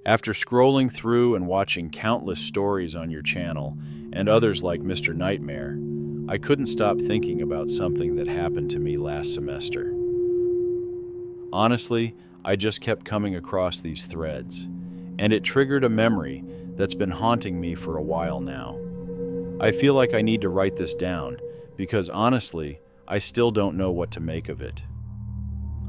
After scrolling through and watching countless stories on your channel and others like Mr. Nightmare, I couldn't stop thinking about something that happened to me last semester. Honestly, I just kept coming across these threads, and it triggered a memory that's been haunting me for a while now. I feel like I need to write this down because honestly, I still don't know what to make of it.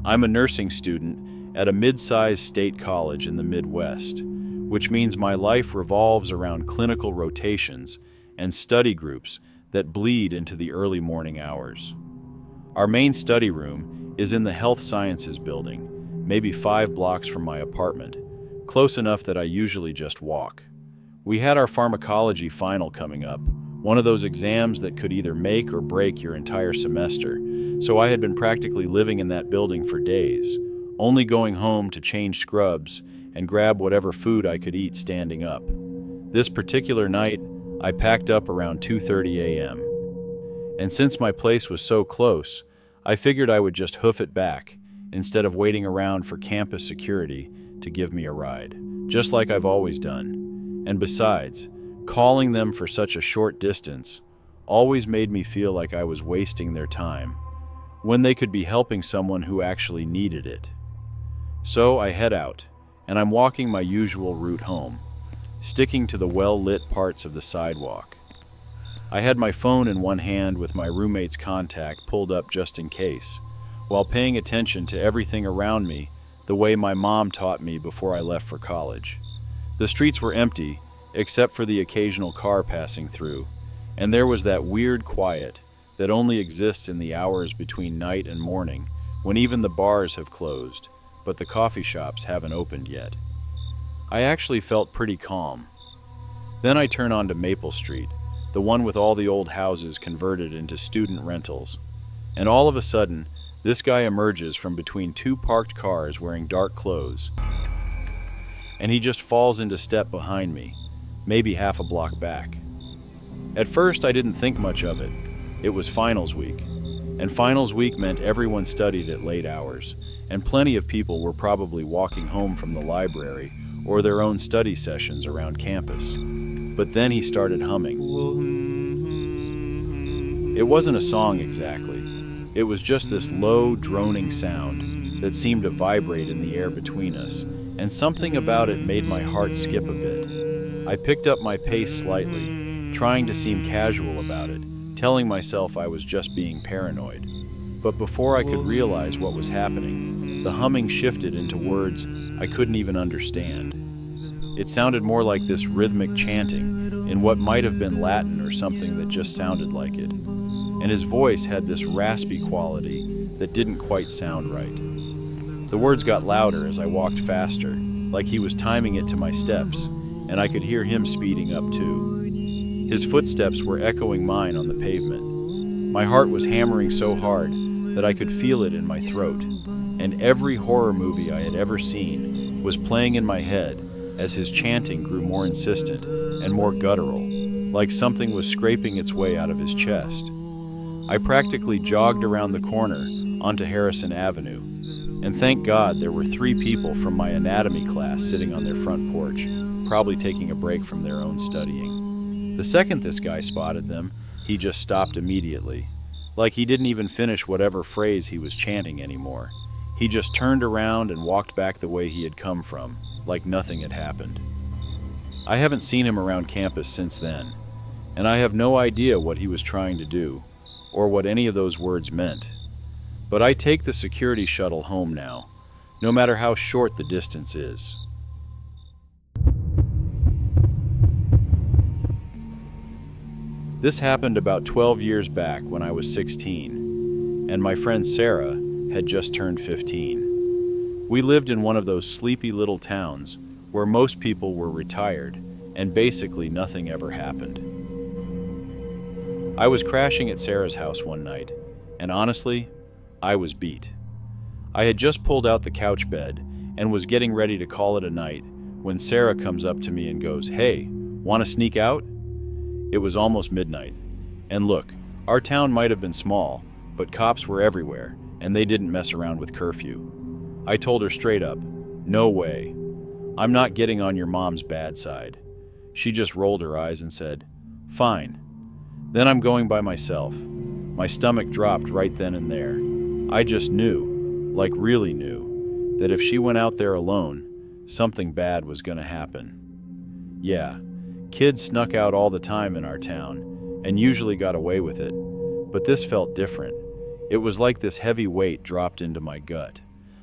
I'm a nursing student at a mid-sized state college in the Midwest, which means my life revolves around clinical rotations and study groups that bleed into the early morning hours. Our main study room is in the Health Sciences building, maybe 5 blocks from my apartment, close enough that I usually just walk. We had our pharmacology final coming up, one of those exams that could either make or break your entire semester, so I had been practically living in that building for days, only going home to change scrubs and grab whatever food I could eat standing up. This particular night, I packed up around 2:30 a.m. And since my place was so close, I figured I would just hoof it back instead of waiting around for campus security to give me a ride, just like I've always done. And besides, calling them for such a short distance always made me feel like I was wasting their time when they could be helping someone who actually needed it. So I head out, and I'm walking my usual route home, sticking to the well-lit parts of the sidewalk. I had my phone in one hand with my roommate's contact pulled up just in case, while paying attention to everything around me the way my mom taught me before I left for college. The streets were empty, except for the occasional car passing through, and there was that weird quiet that only exists in the hours between night and morning, when even the bars have closed, but the coffee shops haven't opened yet. I actually felt pretty calm. Then I turn onto Maple Street, the one with all the old houses converted into student rentals, and all of a sudden, this guy emerges from between 2 parked cars wearing dark clothes, and he just falls into step behind me, maybe half a block back. At first, I didn't think much of it. It was finals week, and finals week meant everyone studied at late hours, and plenty of people were probably walking home from the library or their own study sessions around campus. But then he started humming. It wasn't a song exactly. It was just this low, droning sound that seemed to vibrate in the air between us, and something about it made my heart skip a bit. I picked up my pace slightly, trying to seem casual about it, telling myself I was just being paranoid. But before I could realize what was happening, the humming shifted into words I couldn't even understand. It sounded more like this rhythmic chanting in what might have been Latin or something that just sounded like it. And his voice had this raspy quality that didn't quite sound right. The words got louder as I walked faster, like he was timing it to my steps, and I could hear him speeding up too. His footsteps were echoing mine on the pavement. My heart was hammering so hard that I could feel it in my throat, and every horror movie I had ever seen was playing in my head as his chanting grew more insistent and more guttural, like something was scraping its way out of his chest. I practically jogged around the corner onto Harrison Avenue, and thank God there were 3 people from my anatomy class sitting on their front porch, probably taking a break from their own studying. The second this guy spotted them, he just stopped immediately, like he didn't even finish whatever phrase he was chanting anymore. He just turned around and walked back the way he had come from, like nothing had happened. I haven't seen him around campus since then, and I have no idea what he was trying to do, or what any of those words meant. But I take the security shuttle home now, no matter how short the distance is. This happened about 12 years back when I was 16, and my friend Sarah had just turned 15. We lived in one of those sleepy little towns where most people were retired, and basically nothing ever happened. I was crashing at Sarah's house one night, and honestly, I was beat. I had just pulled out the couch bed and was getting ready to call it a night when Sarah comes up to me and goes, "Hey, want to sneak out?" It was almost midnight, and look, our town might have been small, but cops were everywhere, and they didn't mess around with curfew. I told her straight up, "No way." I'm not getting on your mom's bad side. She just rolled her eyes and said, fine. Then I'm going by myself. My stomach dropped right then and there. I just knew, like really knew, that if she went out there alone, something bad was going to happen. Yeah, kids snuck out all the time in our town and usually got away with it, but this felt different. It was like this heavy weight dropped into my gut.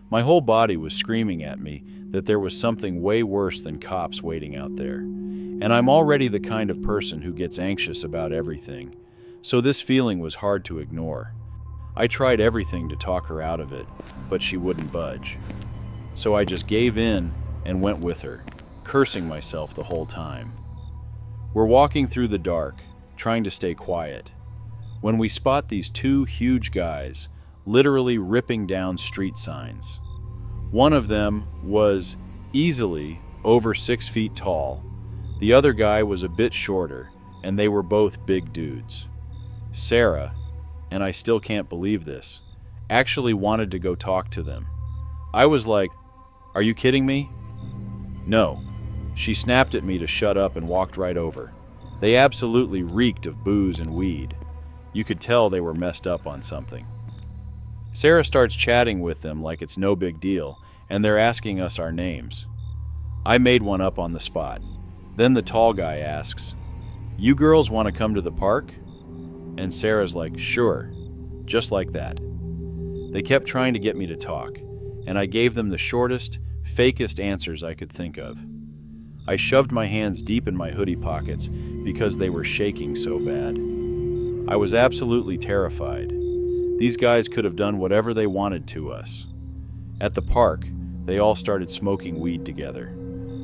My whole body was screaming at me that there was something way worse than cops waiting out there. And I'm already the kind of person who gets anxious about everything, so this feeling was hard to ignore. I tried everything to talk her out of it, but she wouldn't budge. So I just gave in and went with her, cursing myself the whole time. We're walking through the dark, trying to stay quiet, when we spot these two huge guys literally ripping down street signs. One of them was easily over 6 feet tall. The other guy was a bit shorter, and they were both big dudes. Sarah, and I still can't believe this, actually wanted to go talk to them. I was like, "Are you kidding me?" No. She snapped at me to shut up and walked right over. They absolutely reeked of booze and weed. You could tell they were messed up on something. Sarah starts chatting with them like it's no big deal, and they're asking us our names. I made one up on the spot. Then the tall guy asks, "You girls want to come to the park?" And Sarah's like, "Sure," just like that. They kept trying to get me to talk, and I gave them the shortest, fakest answers I could think of. I shoved my hands deep in my hoodie pockets because they were shaking so bad. I was absolutely terrified. These guys could have done whatever they wanted to us. At the park, they all started smoking weed together.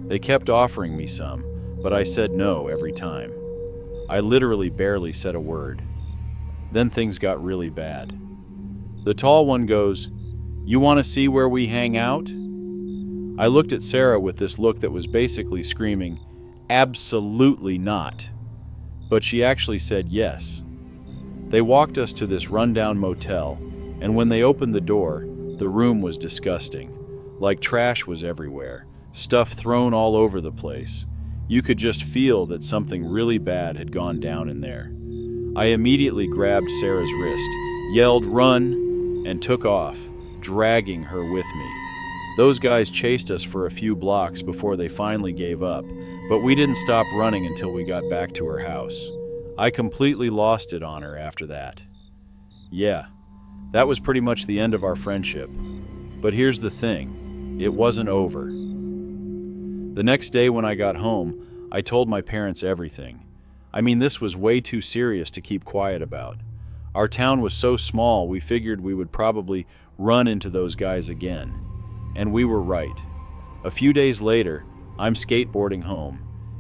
They kept offering me some, but I said no every time. I literally barely said a word. Then things got really bad. The tall one goes, "You want to see where we hang out?" I looked at Sarah with this look that was basically screaming, "Absolutely not." But she actually said yes. They walked us to this rundown motel, and when they opened the door, the room was disgusting. Like trash was everywhere, stuff thrown all over the place. You could just feel that something really bad had gone down in there. I immediately grabbed Sarah's wrist, yelled, "Run!" and took off, dragging her with me. Those guys chased us for a few blocks before they finally gave up, but we didn't stop running until we got back to her house. I completely lost it on her after that. Yeah, that was pretty much the end of our friendship. But here's the thing, it wasn't over. The next day when I got home, I told my parents everything. I mean, this was way too serious to keep quiet about. Our town was so small, we figured we would probably run into those guys again. And we were right. A few days later, I'm skateboarding home,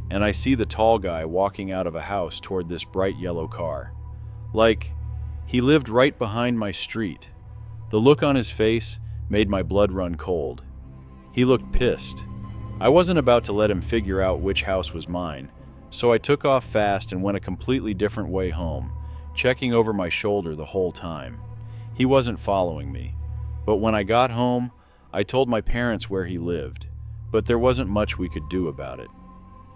and I see the tall guy walking out of a house toward this bright yellow car. Like, he lived right behind my street. The look on his face made my blood run cold. He looked pissed. I wasn't about to let him figure out which house was mine, so I took off fast and went a completely different way home, checking over my shoulder the whole time. He wasn't following me, but when I got home, I told my parents where he lived, but there wasn't much we could do about it.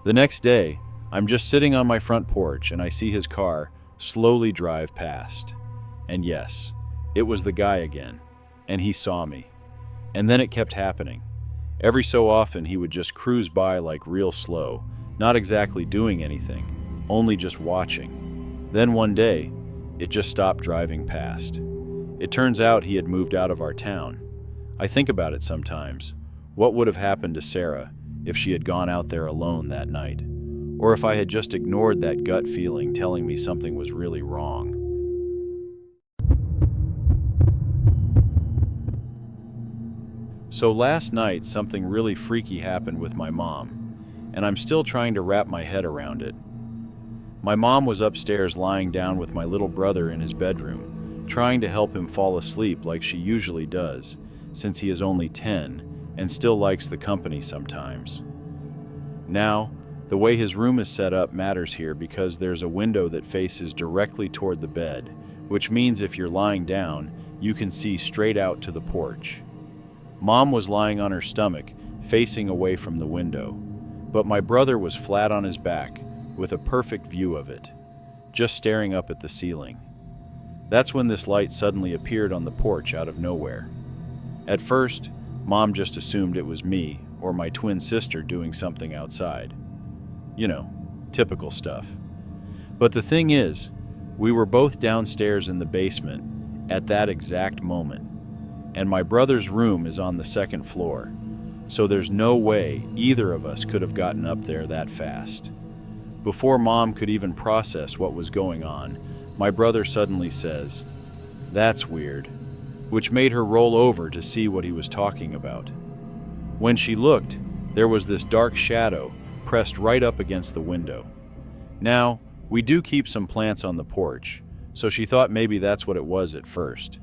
The next day, I'm just sitting on my front porch and I see his car slowly drive past. And yes, it was the guy again, and he saw me. And then it kept happening. Every so often he would just cruise by like real slow, not exactly doing anything, only just watching. Then one day, it just stopped driving past. It turns out he had moved out of our town. I think about it sometimes. What would have happened to Sarah if she had gone out there alone that night? Or if I had just ignored that gut feeling telling me something was really wrong? So last night, something really freaky happened with my mom, and I'm still trying to wrap my head around it. My mom was upstairs lying down with my little brother in his bedroom, trying to help him fall asleep like she usually does, since he is only 10 and still likes the company sometimes. Now, the way his room is set up matters here because there's a window that faces directly toward the bed, which means if you're lying down, you can see straight out to the porch. Mom was lying on her stomach, facing away from the window, but my brother was flat on his back, with a perfect view of it, just staring up at the ceiling. That's when this light suddenly appeared on the porch out of nowhere. At first, Mom just assumed it was me or my twin sister doing something outside. You know, typical stuff. But the thing is, we were both downstairs in the basement at that exact moment, and my brother's room is on the second floor, so there's no way either of us could have gotten up there that fast. Before Mom could even process what was going on, my brother suddenly says, "That's weird," which made her roll over to see what he was talking about. When she looked, there was this dark shadow pressed right up against the window. Now, we do keep some plants on the porch, so she thought maybe that's what it was at first.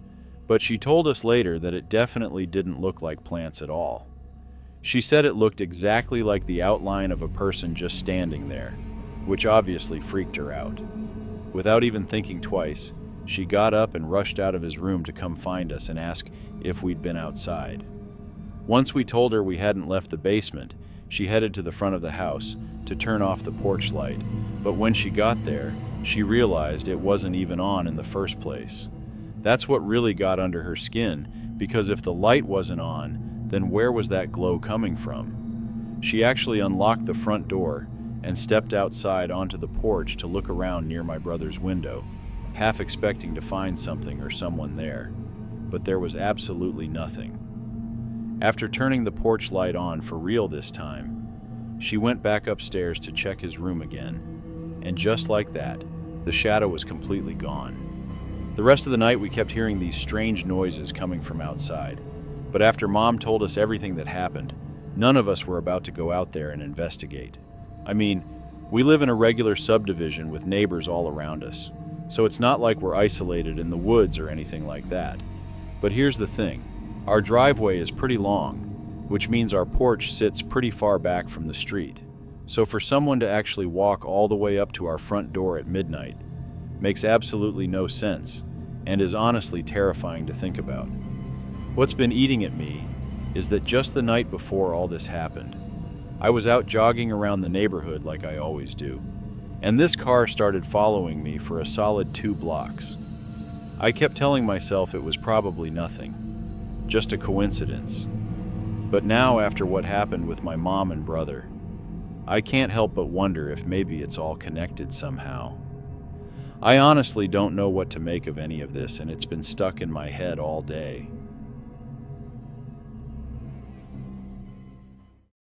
But she told us later that it definitely didn't look like plants at all. She said it looked exactly like the outline of a person just standing there, which obviously freaked her out. Without even thinking twice, she got up and rushed out of his room to come find us and ask if we'd been outside. Once we told her we hadn't left the basement, she headed to the front of the house to turn off the porch light, but when she got there, she realized it wasn't even on in the first place. That's what really got under her skin, because if the light wasn't on, then where was that glow coming from? She actually unlocked the front door and stepped outside onto the porch to look around near my brother's window, half expecting to find something or someone there, but there was absolutely nothing. After turning the porch light on for real this time, she went back upstairs to check his room again, and just like that, the shadow was completely gone. The rest of the night we kept hearing these strange noises coming from outside, but after Mom told us everything that happened, none of us were about to go out there and investigate. I mean, we live in a regular subdivision with neighbors all around us, so it's not like we're isolated in the woods or anything like that. But here's the thing. Our driveway is pretty long, which means our porch sits pretty far back from the street. So for someone to actually walk all the way up to our front door at midnight makes absolutely no sense and is honestly terrifying to think about. What's been eating at me is that just the night before all this happened, I was out jogging around the neighborhood like I always do, and this car started following me for a solid 2 blocks. I kept telling myself it was probably nothing, just a coincidence. But now, after what happened with my mom and brother, I can't help but wonder if maybe it's all connected somehow. I honestly don't know what to make of any of this, and it's been stuck in my head all day.